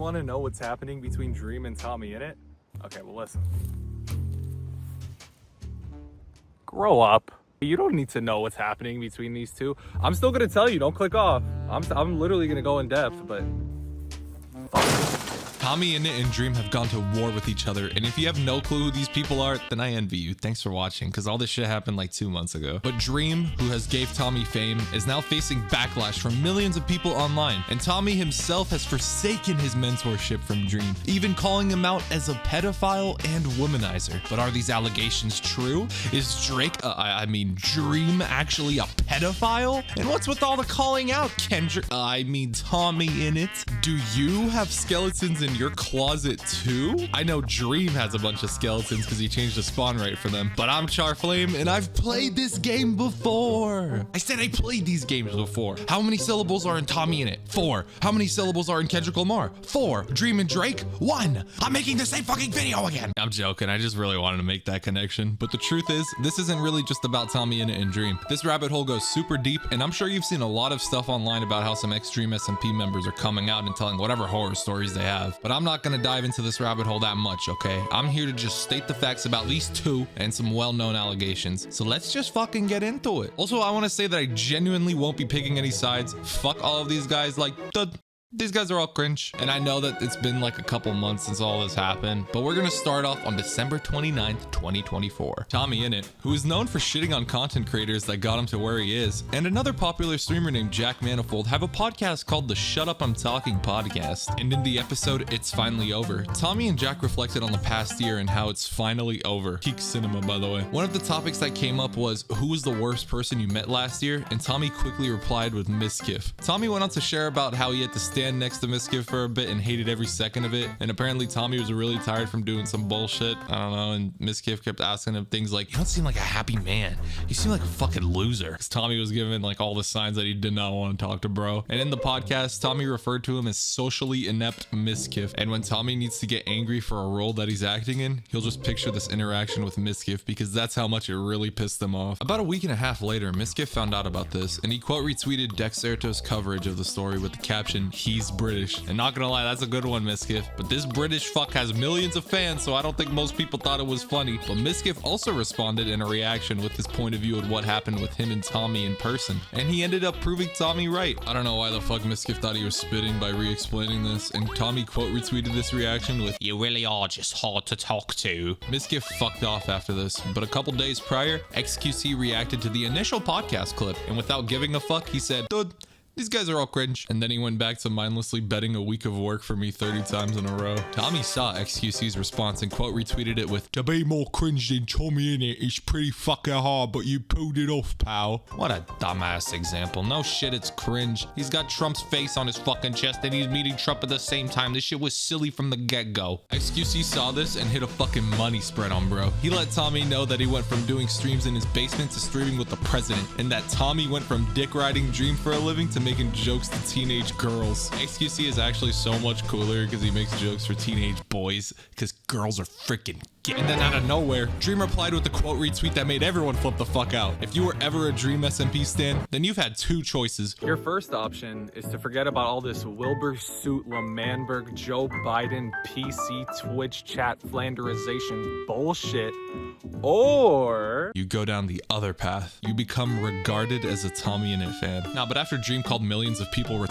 want to know what's happening between Dream and TommyInnit? Okay, well listen. Grow up. You don't need to know what's happening between these two. I'm still gonna tell you, don't click off. I'm literally gonna go in depth, but TommyInnit and Dream have gone to war with each other, and if you have no clue who these people are, then I envy you. Thanks for watching, because all this shit happened like 2 months ago. But Dream, who has gave Tommy fame, is now facing backlash from millions of people online, and Tommy himself has forsaken his mentorship from Dream, even calling him out as a pedophile and womanizer. But are these allegations true? Is Dream actually a pedophile? And what's with all the calling out, TommyInnit? Do you have skeletons in your closet too? I know Dream has a bunch of skeletons because he changed the spawn rate for them, but I'm Charflame and I've played this game before. I said I played these games before. How many syllables are in TommyInnit? 4. How many syllables are in Kendrick Lamar? 4. Dream and Drake? 1. I'm making the same fucking video again. I'm joking. I just really wanted to make that connection. But the truth is, this isn't really just about TommyInnit and Dream. This rabbit hole goes super deep, and I'm sure you've seen a lot of stuff online about how some ex-Dream SMP members are coming out and telling whatever horror stories they have. But I'm not gonna dive into this rabbit hole that much, okay? I'm here to just state the facts about these two and some well-known allegations. So let's just fucking get into it. Also, I want to say that I genuinely won't be picking any sides. Fuck all of these guys. Like, these guys are all cringe. And I know that it's been like a couple months since all this happened, but we're gonna start off on December 29th, 2024. TommyInnit, who is known for shitting on content creators that got him to where he is, and another popular streamer named Jack Manifold have a podcast called the Shut Up I'm Talking podcast. And in the episode, It's Finally Over, Tommy and Jack reflected on the past year and how it's finally over. Peak cinema, by the way. One of the topics that came up was, who was the worst person you met last year? And Tommy quickly replied with mizkif. Tommy went on to share about how he had to stand next to mizkif for a bit and hated every second of it, and apparently Tommy was really tired from doing some bullshit, I don't know, and mizkif kept asking him things like, you don't seem like a happy man, you seem like a fucking loser, because Tommy was given like all the signs that he did not want to talk to bro. And in the podcast, Tommy referred to him as socially inept mizkif, and when Tommy needs to get angry for a role that he's acting in, he'll just picture this interaction with mizkif because that's how much it really pissed him off. About a week and a half later, mizkif found out about this, and he quote retweeted Dexerto's coverage of the story with the caption, he's British. And not gonna lie, that's a good one, mizkif. But this British fuck has millions of fans, so I don't think most people thought it was funny. But mizkif also responded in a reaction with his point of view of what happened with him and Tommy in person. And he ended up proving Tommy right. I don't know why the fuck mizkif thought he was spitting by re-explaining this, and Tommy quote retweeted this reaction with, you really are just hard to talk to. Mizkif fucked off after this, but a couple days prior, XQC reacted to the initial podcast clip, and without giving a fuck, he said, dude, these guys are all cringe. And then he went back to mindlessly betting a week of work for me 30 times in a row. Tommy saw XQC's response and quote retweeted it with, to be more cringe than TommyInnit is pretty fucking hard, but you pulled it off, pal. What a dumbass example. No shit, it's cringe. He's got Trump's face on his fucking chest and he's meeting Trump at the same time. This shit was silly from the get-go. XQC saw this and hit a fucking money spread on bro. He let Tommy know that he went from doing streams in his basement to streaming with the president, and that Tommy went from dick riding Dream for a living to making jokes to teenage girls. XQC is actually so much cooler because he makes jokes for teenage boys because girls are freaking gay. And then out of nowhere, Dream replied with a quote retweet that made everyone flip the fuck out. If you were ever a Dream SMP stan, then you've had 2 choices. your first option is to forget about all this Wilbur Soot, Lamanberg, Joe Biden, PC, Twitch, chat, Flanderization bullshit, or you go down the other path. You become regarded as a TommyInnit fan. Nah, but after Dream called millions of people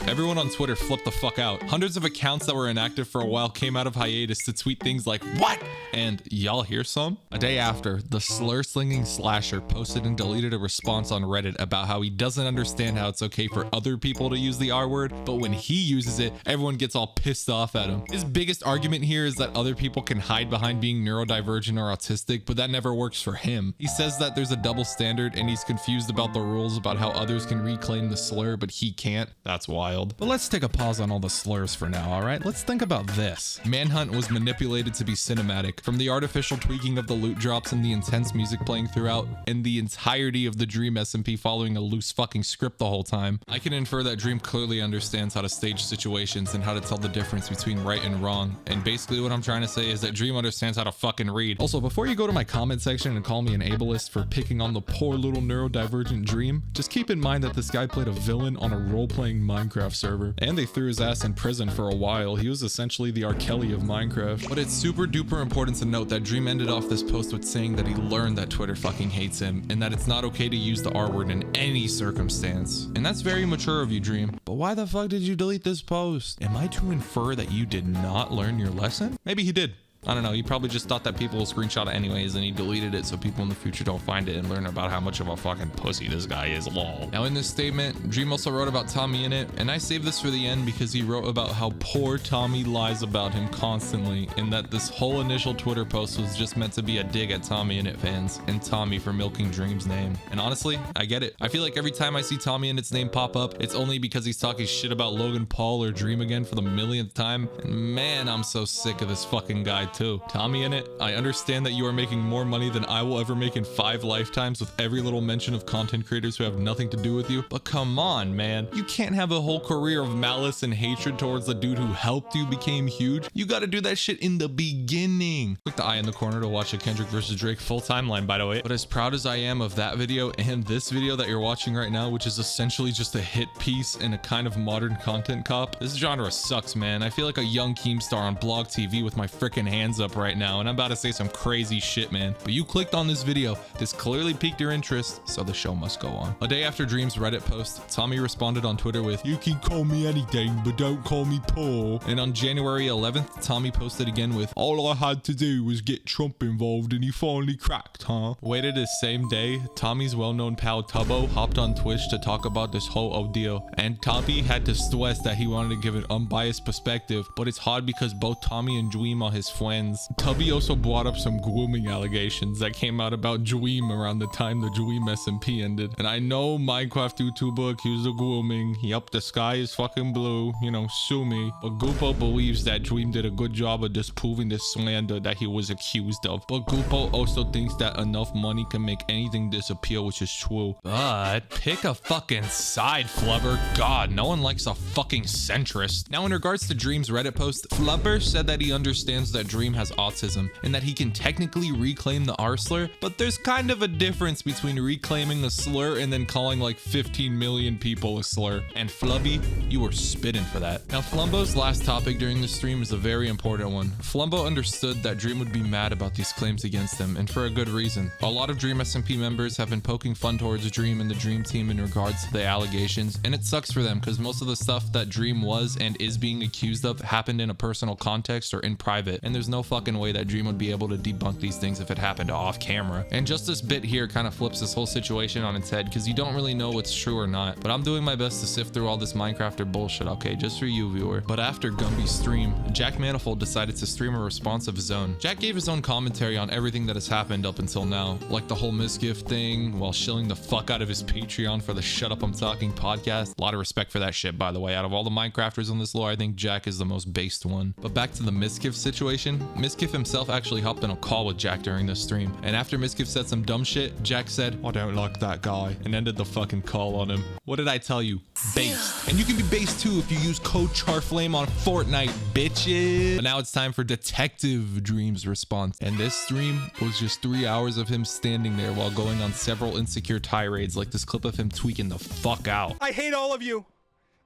everyone on Twitter flipped the fuck out. Hundreds of accounts that were inactive for a while came out of hiatus to tweet things like, what? And y'all hear some? A day after, the slur-slinging slasher posted and deleted a response on Reddit about how he doesn't understand how it's okay for other people to use the R word, but when he uses it, everyone gets all pissed off at him. His biggest argument here is that other people can hide behind being neurodivergent or autistic, but that never works for him. He says that there's a double standard and he's confused about the rules about how others can reclaim the slur, but he can't. That's wild. But let's take a pause on all the slurs for now, alright? Let's think about this. Manhunt was manipulated to be cinematic, from the artificial tweaking of the loot drops and the intense music playing throughout, and the entirety of the Dream SMP following a loose fucking script the whole time. I can infer that Dream clearly understands how to stage situations and how to tell the difference between right and wrong, and basically what I'm trying to say is that Dream understands how to fucking read. Also, before you go to my comment section and call me an ableist for picking on the poor little neurodivergent Dream, just keep in mind that this guy played a villain on a role-playing Minecraft server. And they threw his ass in prison for a while. He was essentially the R. Kelly of Minecraft. But it's super duper important to note that Dream ended off this post with saying that he learned that Twitter fucking hates him and that it's not okay to use the R word in any circumstance. And that's very mature of you, Dream. But why the fuck did you delete this post? Am I to infer that you did not learn your lesson? Maybe he did. I don't know, he probably just thought that people will screenshot it anyways and he deleted it so people in the future don't find it and learn about how much of a fucking pussy this guy is, lol. Now in this statement, Dream also wrote about TommyInnit, and I saved this for the end because he wrote about how poor Tommy lies about him constantly and that this whole initial Twitter post was just meant to be a dig at TommyInnit fans and Tommy for milking Dream's name. And honestly, I get it. I feel like every time I see TommyInnit's name pop up, it's only because he's talking shit about Logan Paul or Dream again for the millionth time. And man, I'm so sick of this fucking guy too. TommyInnit, I understand that you are making more money than I will ever make in 5 lifetimes with every little mention of content creators who have nothing to do with you, but come on, man. You can't have a whole career of malice and hatred towards the dude who helped you became huge. You gotta do that shit in the beginning. Click the eye in the corner to watch a Kendrick versus Drake full timeline, by the way. But as proud as I am of that video and this video that you're watching right now, which is essentially just a hit piece and a kind of modern content cop, this genre sucks, man. I feel like a young Keemstar on Blog TV with my freaking hands up right now, and I'm about to say some crazy shit, man. But you clicked on this video. This clearly piqued your interest, so the show must go on. A day after Dream's Reddit post, Tommy responded on Twitter with, "You can call me anything, but don't call me Paul." And on January 11th, Tommy posted again with, "All I had to do was get Trump involved and he finally cracked, huh?" Waited the same day, Tommy's well-known pal Tubbo hopped on Twitch to talk about this whole ordeal. And Tommy had to stress that he wanted to give an unbiased perspective, but it's hard because both Tommy and Dream are his friends. Tubby also brought up some grooming allegations that came out about Dream around the time the Dream SMP ended. And I know Minecraft YouTuber accused of grooming. Yep, the sky is fucking blue. You know, sue me. But Gupo believes that Dream did a good job of disproving the slander that he was accused of. But Gupo also thinks that enough money can make anything disappear, which is true. But pick a fucking side, Flubber. God, no one likes a fucking centrist. Now, in regards to Dream's Reddit post, Flubber said that he understands that Dream has autism and that he can technically reclaim the R slur, but there's kind of a difference between reclaiming a slur and then calling like 15 million people a slur. And Flubby, you were spitting for that. Now, Flumbo's last topic during the stream is a very important one. Flumbo understood that Dream would be mad about these claims against him, and for a good reason. A lot of Dream SMP members have been poking fun towards Dream and the Dream team in regards to the allegations, and it sucks for them because most of the stuff that Dream was and is being accused of happened in a personal context or in private, and there's no fucking way that Dream would be able to debunk these things if it happened off camera. And just this bit here kind of flips this whole situation on its head because you don't really know what's true or not. But I'm doing my best to sift through all this Minecrafter bullshit, okay, just for you, viewer. But after Gumby's stream, Jack Manifold decided to stream a response of his own. Jack gave his own commentary on everything that has happened up until now, like the whole mizkif thing, while shilling the fuck out of his Patreon for the Shut Up I'm Talking podcast. A lot of respect for that shit, by the way. Out of all the Minecrafters on this lore, I think Jack is the most based one. But back to the mizkif situation, Mizkif himself actually hopped on a call with Jack during this stream, and after Mizkif said some dumb shit, Jack said, "I don't like that guy," and ended the fucking call on him. What did I tell you? Based. And you can be based too if you use code charflame on Fortnite, bitches. But now it's time for Detective Dream's response, and this stream was just 3 hours of him standing there while going on several insecure tirades, like this clip of him tweaking the fuck out. "I hate all of you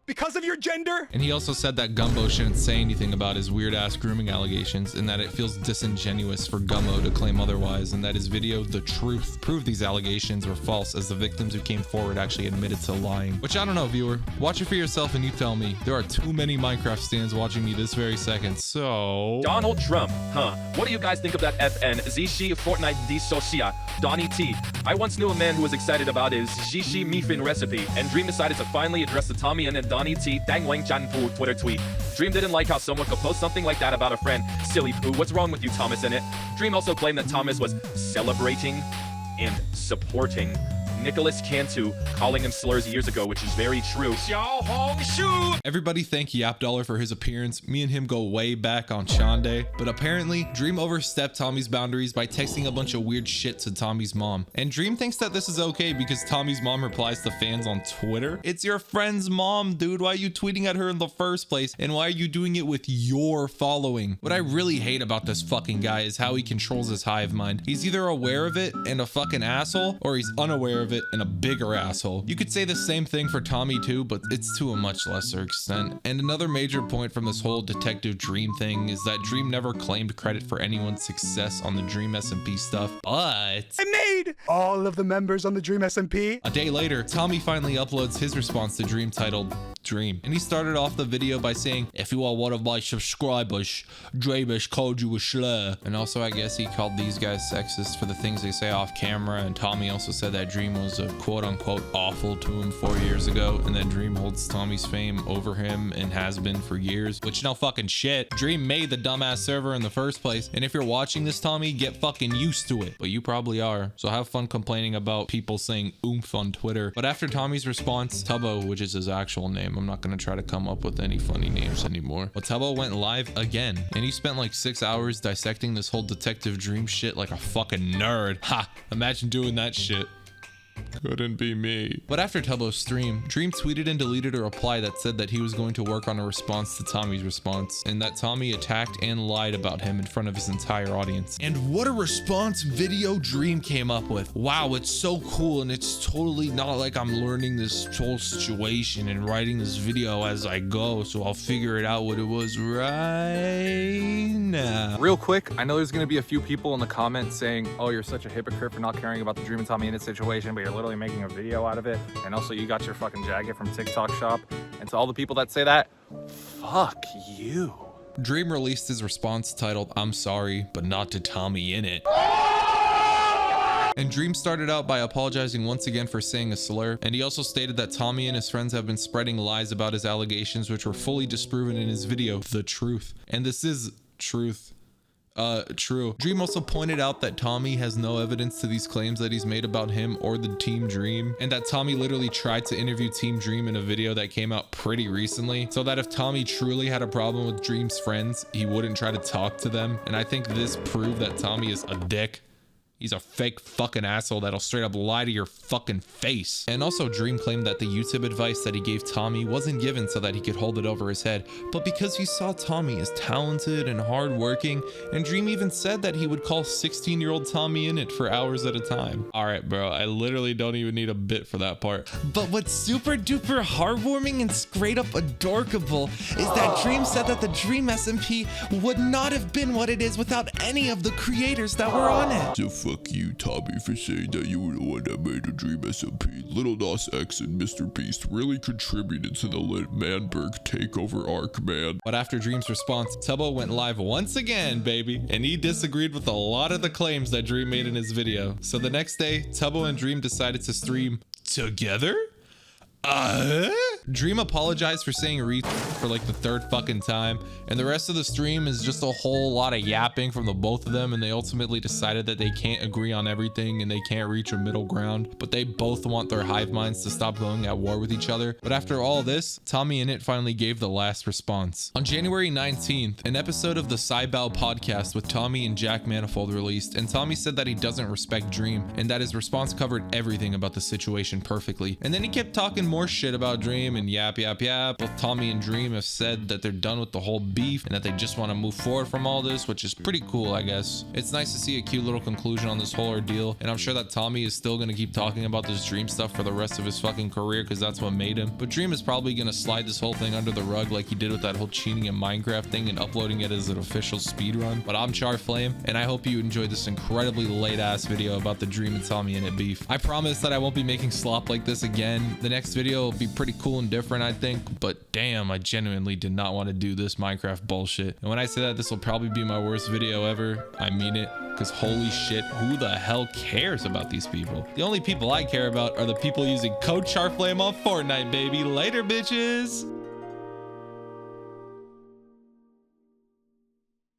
because of your gender." And he also said that Gumbo shouldn't say anything about his weird ass grooming allegations, and that it feels disingenuous for Gumbo to claim otherwise, and that his video, The Truth, proved these allegations were false, as the victims who came forward actually admitted to lying. Which I don't know, viewer. Watch it for yourself and you tell me. There are too many Minecraft stands watching me this very second, so... Donald Trump, huh? What do you guys think of that FN Zishi Fortnite Dissocia? Donnie T. I once knew a man who was excited about his Zishi Mifin recipe, and Dream decided to finally address the TommyInnit Donnie T. Dang Wang Chan Fu Twitter tweet. Dream didn't like how someone could post something like that about a friend. Silly poo, what's wrong with you, TommyInnit? Dream also claimed that Thomas was celebrating and supporting Nicholas Cantu, calling him slurs years ago, which is very true. Everybody thank Yap Dollar for his appearance. Me and him go way back on Shonday. But apparently, Dream overstepped Tommy's boundaries by texting a bunch of weird shit to Tommy's mom. And Dream thinks that this is okay because Tommy's mom replies to fans on Twitter. It's your friend's mom, dude. Why are you tweeting at her in the first place? And why are you doing it with your following? What I really hate about this fucking guy is how he controls his hive mind. He's either aware of it and a fucking asshole, or he's unaware of of it and a bigger asshole. You could say the same thing for Tommy too, but it's to a much lesser extent. And another major point from this whole Detective Dream thing is that Dream never claimed credit for anyone's success on the Dream SMP stuff, but I made all of the members on the Dream SMP. a day later, Tommy finally uploads his response to Dream titled Dream. And he started off the video by saying, "If you are one of my subscribers, Dream has called you a slur." And also, I guess he called these guys sexist for the things they say off camera. And Tommy also said that Dream was a quote unquote awful to him 4 years ago. And that Dream holds Tommy's fame over him and has been for years, which no fucking shit. Dream made the dumbass server in the first place. And if you're watching this, Tommy, get fucking used to it. But you probably are. So have fun complaining about people saying oomph on Twitter. But after Tommy's response, Tubbo, which is his actual name, I'm not gonna try to come up with any funny names anymore. But Tubbo went live again, and he spent like 6 hours dissecting this whole Detective Dream shit like a fucking nerd. Ha! Imagine doing that shit. Couldn't be me. But after Tubbo's stream, Dream tweeted and deleted a reply that said that he was going to work on a response to Tommy's response, and that Tommy attacked and lied about him in front of his entire audience. And what a response video Dream came up with. Wow, it's so cool, and it's totally not like I'm learning this whole situation and writing this video as I go, so I'll figure it out what it was right now. Real quick, I know there's gonna be a few people in the comments saying, "Oh, you're such a hypocrite for not caring about the Dream and TommyInnit situation, but you're literally making a video out of it. And also you got your fucking jacket from TikTok shop." And to all the people that say that, fuck you. Dream released his response titled, "I'm sorry, but not to TommyInnit." And Dream started out by apologizing once again for saying a slur, and he also stated that Tommy and his friends have been spreading lies about his allegations, which were fully disproven in his video, The Truth. And this is truth. True. Dream also pointed out that Tommy has no evidence to these claims that he's made about him or the Team Dream, and that Tommy literally tried to interview Team Dream in a video that came out pretty recently, so that if Tommy truly had a problem with Dream's friends, he wouldn't try to talk to them. And I think this proved that Tommy is a dick. He's a fake fucking asshole that'll straight up lie to your fucking face. And also Dream claimed that the YouTube advice that he gave Tommy wasn't given so that he could hold it over his head, but because he saw Tommy as talented and hardworking. And Dream even said that he would call 16-year-old TommyInnit for hours at a time. All right, bro, I literally don't even need a bit for that part. But what's super duper heartwarming and straight up adorable is that Dream said that the Dream SMP would not have been what it is without any of the creators that were on it. So fuck you, Tommy, for saying that you were the one that made the Dream SMP. Lil Nas X and Mr. Beast really contributed to the Manberg takeover arc, man. But after Dream's response, Tubbo went live once again, baby, and he disagreed with a lot of the claims that Dream made in his video. So the next day, Tubbo and Dream decided to stream together? Dream apologized for saying "re" for like the third fucking time, and the rest of the stream is just a whole lot of yapping from the both of them, and they ultimately decided that they can't agree on everything and they can't reach a middle ground, but they both want their hive minds to stop going at war with each other. But after all this, TommyInnit finally gave the last response. On January 19th, an episode of the Sybau podcast with Tommy and Jack Manifold released, and Tommy said that he doesn't respect Dream and that his response covered everything about the situation perfectly. And then he kept talking more shit about Dream and yap. Both Tommy and Dream have said that they're done with the whole beef and that they just want to move forward from all this, which is pretty cool, I guess. It's nice to see a cute little conclusion on this whole ordeal, and I'm sure that Tommy is still gonna keep talking about this Dream stuff for the rest of his fucking career because that's what made him. But Dream is probably gonna slide this whole thing under the rug like he did with that whole cheating in Minecraft thing and uploading it as an official speedrun. But I'm charflame, and I hope you enjoyed this incredibly late ass video about the Dream and TommyInnit beef. I promise that I won't be making slop like this again. The next video will be pretty cool and different, I think, but damn, I genuinely did not want to do this Minecraft bullshit. And when I say that this will probably be my worst video ever, I mean it, because holy shit, who the hell cares about these people? The only people I care about are the people using code charflame on Fortnite, baby. Later, bitches.